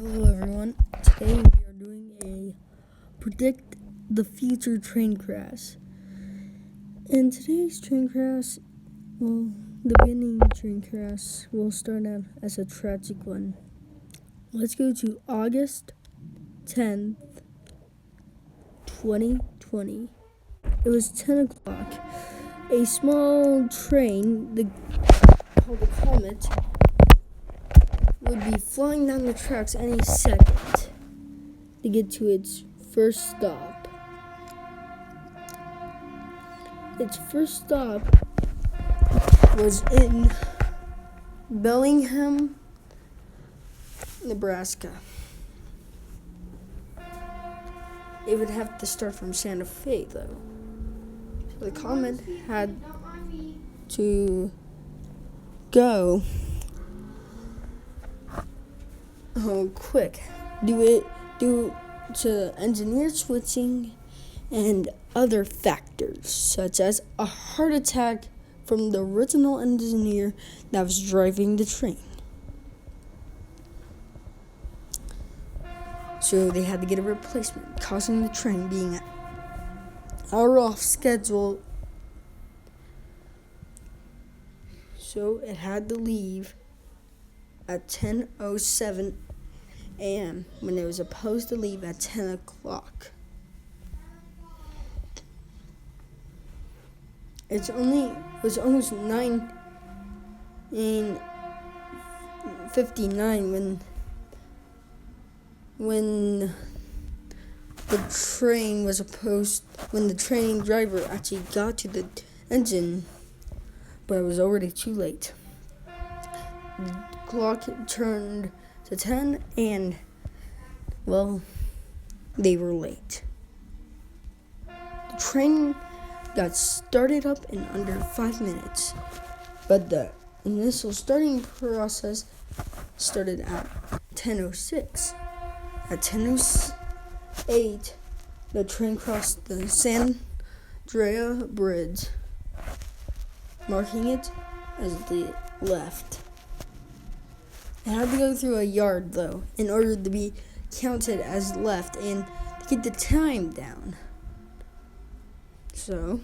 Hello everyone. Today we are doing a predict the future train crash. And today's train crash, the beginning train crash will start out as a tragic one. Let's go to August 10th, 2020. It was 10 o'clock. A small train, called the Comet, would be flying down the tracks any second to get to its first stop. Its first stop was in Bellingham, Nebraska. It would have to start from Santa Fe, though. So the Comet had to go quick due to engineer switching and other factors, such as a heart attack from the original engineer that was driving the train. So they had to get a replacement, causing the train being an hour off schedule. So it had to leave at 10:07 a.m. when it was supposed to leave at 10 o'clock. It was almost 9:59 when the train driver actually got to the engine, but it was already too late. The clock turned to 10 and, they were late. The train got started up in under 5 minutes, but the initial starting process started at 10:06. At 10:08, the train crossed the San Andrea Bridge, marking it as the left. It had to go through a yard, though, in order to be counted as left and to get the time down. So,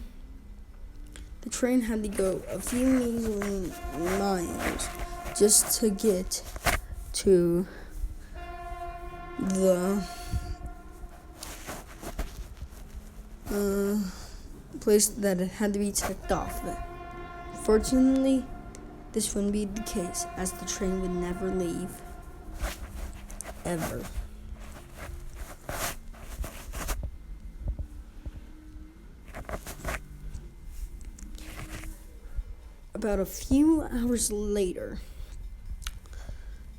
the train had to go a few measly miles just to get to the place that it had to be checked off. Fortunately, this wouldn't be the case, as the train would never leave. Ever. About a few hours later,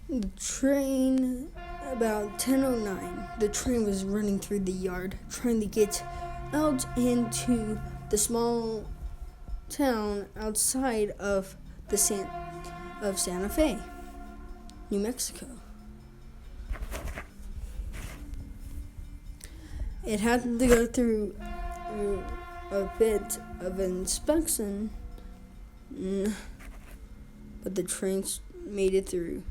about 10:09, the train was running through the yard, trying to get out into the small town outside of Santa Fe, New Mexico. It had to go through a bit of inspection, but the train made it through.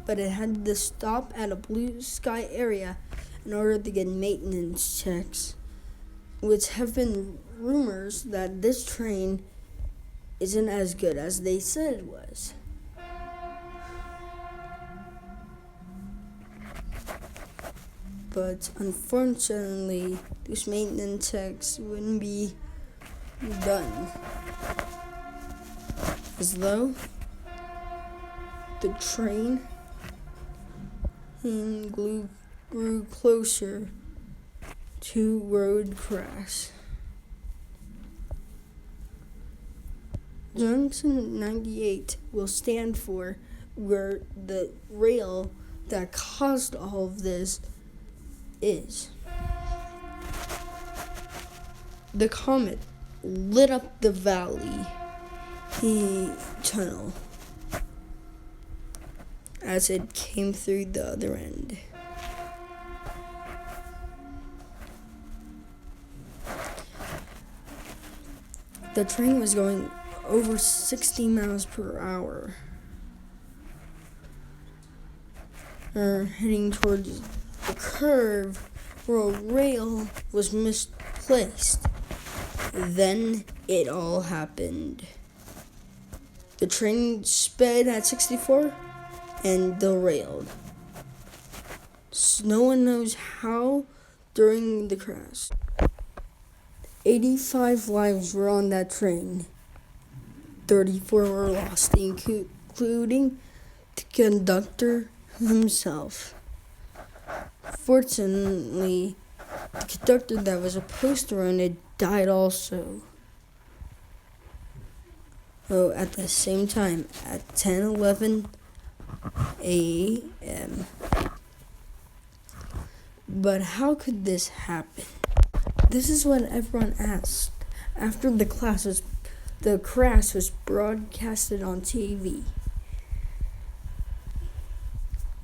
But it had to stop at a blue sky area in order to get maintenance checks, which have been rumors that this train isn't as good as they said it was. But unfortunately, these maintenance checks wouldn't be done, as though the train grew closer to road crash. Junction 98 will stand for where the rail that caused all of this is. The Comet lit up the valley tunnel as it came through the other end. The train was going over 60 miles per hour. heading towards the curve where a rail was misplaced. Then it all happened. The train sped at 64 and derailed. No one knows how during the crash. 85 lives were on that train. 34 were lost, including the conductor himself. Fortunately, the conductor that was supposed to run it died also. Oh, at the same time, at 10:11 a.m. But how could this happen? This is what everyone asked after the crash was broadcasted on TV.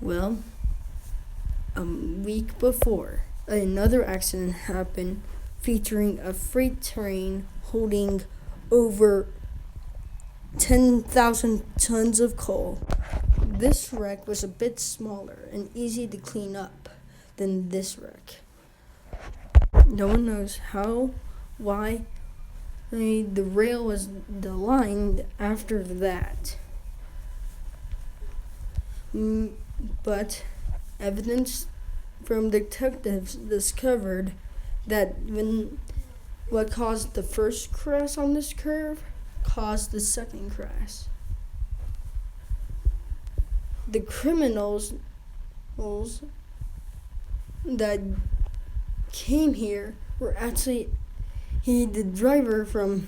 Well, a week before, another accident happened featuring a freight train holding over 10,000 tons of coal. This wreck was a bit smaller and easy to clean up than this wreck. No one knows why the rail was designed after that. But evidence from detectives discovered that what caused the first crash on this curve caused the second crash. The criminals that came here were actually the driver from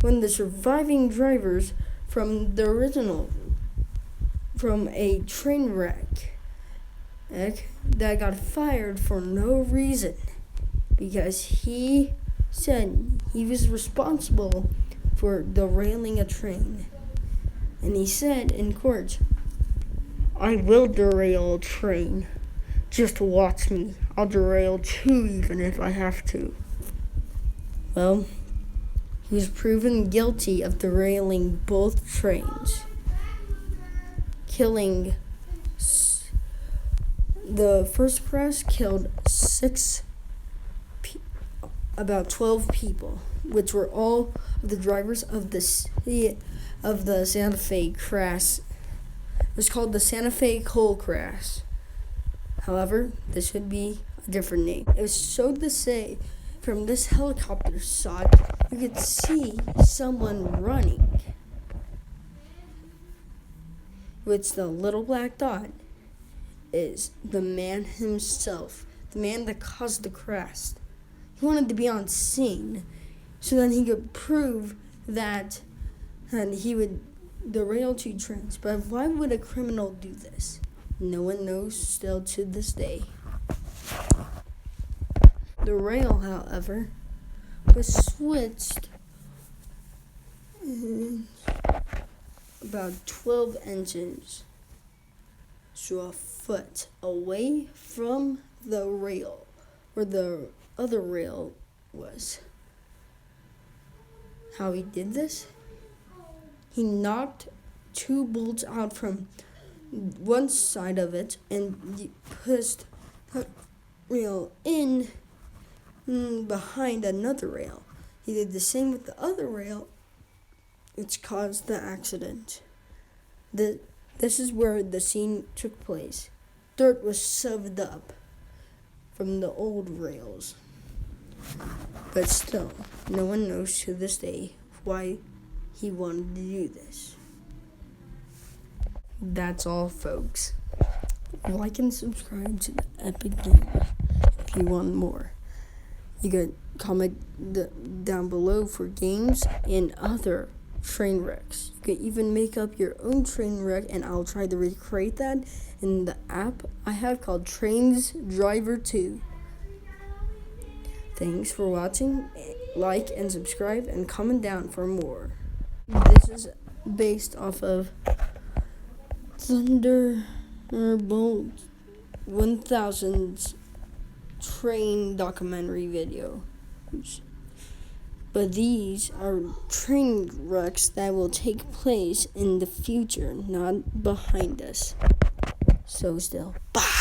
one of the surviving drivers from the original, from a train wreck that got fired for no reason because he said he was responsible for derailing a train. And he said in court, "I will derail a train. Just watch me. I'll derail two even if I have to." Well, he was proven guilty of derailing both trains, killing the first crash killed about 12 people, which were all of the drivers of the Santa Fe crash. It was called the Santa Fe coal crash. However, this would be a different name. It was showed to say from this helicopter shot, you could see someone running, which the little black dot is the man himself, the man that caused the crash. He wanted to be on scene so then he could prove that he would derail two trains. But why would a criminal do this? No one knows still to this day. The rail, however, was switched about 12 inches, so a foot away from the rail where the other rail was. How he did this? He knocked two bolts out from one side of it and pushed the rail in behind another rail. He did the same with the other rail, which caused the accident. This is where the scene took place. Dirt was shoved up from the old rails. But still, no one knows to this day why he wanted to do this. That's all, folks. Like and subscribe to the Epic Gamer if you want more. You can comment down below for games and other train wrecks. You can even make up your own train wreck, and I'll try to recreate that in the app I have called Trains Driver 2. Thanks for watching. Like and subscribe and comment down for more. This is based off of Thunderbolt 1000's train documentary video. But these are train wrecks that will take place in the future, not behind us. So still. Bah!